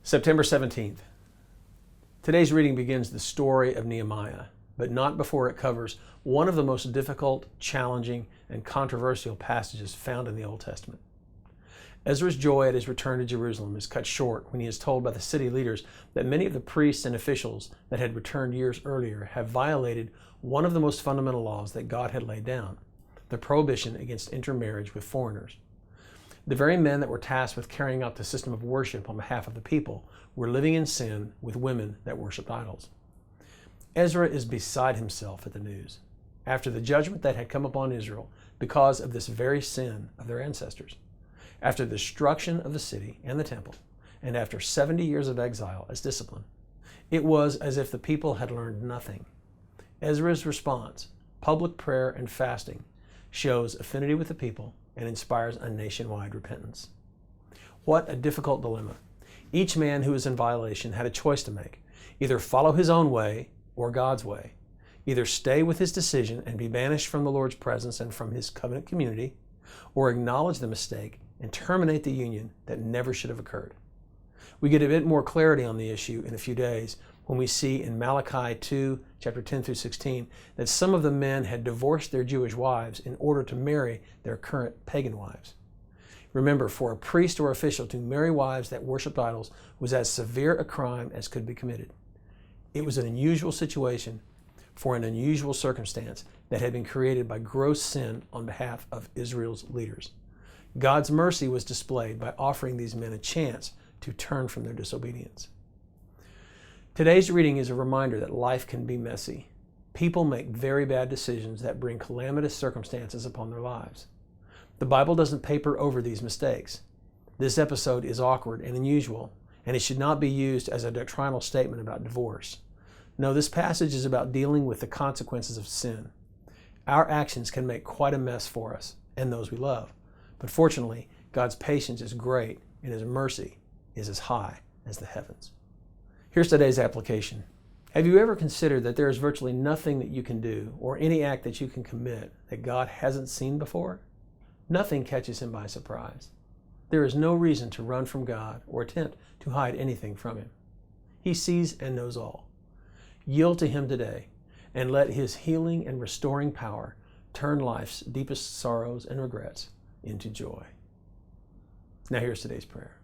September 17th. Today's reading begins the story of Nehemiah, but not before it covers one of the most difficult, challenging, and controversial passages found in the Old Testament. Ezra's joy at his return to Jerusalem is cut short when he is told by the city leaders that many of the priests and officials that had returned years earlier have violated one of the most fundamental laws that God had laid down, the prohibition against intermarriage with foreigners. The very men that were tasked with carrying out the system of worship on behalf of the people were living in sin with women that worshiped idols. Ezra is beside himself at the news, after the judgment that had come upon Israel because of this very sin of their ancestors, after the destruction of the city and the temple, and after 70 years of exile as discipline. It was as if the people had learned nothing. Ezra's response, public prayer and fasting, shows affinity with the people and inspires a nationwide repentance. What a difficult dilemma. Each man who was in violation had a choice to make: either follow his own way or God's way, either stay with his decision and be banished from the Lord's presence and from his covenant community, or acknowledge the mistake and terminate the union that never should have occurred. We get a bit more clarity on the issue in a few days when we see in Malachi 2, chapter 10 through 16, that some of the men had divorced their Jewish wives in order to marry their current pagan wives. Remember, for a priest or official to marry wives that worshiped idols was as severe a crime as could be committed. It was an unusual situation for an unusual circumstance that had been created by gross sin on behalf of Israel's leaders. God's mercy was displayed by offering these men a chance to turn from their disobedience. Today's reading is a reminder that life can be messy. People make very bad decisions that bring calamitous circumstances upon their lives. The Bible doesn't paper over these mistakes. This episode is awkward and unusual, and it should not be used as a doctrinal statement about divorce. No, this passage is about dealing with the consequences of sin. Our actions can make quite a mess for us and those we love, but fortunately, God's patience is great and His mercy is as high as the heavens. Here's today's application. Have you ever considered that there is virtually nothing that you can do or any act that you can commit that God hasn't seen before? Nothing catches Him by surprise. There is no reason to run from God or attempt to hide anything from Him. He sees and knows all. Yield to Him today and let His healing and restoring power turn life's deepest sorrows and regrets into joy. Now here's today's prayer.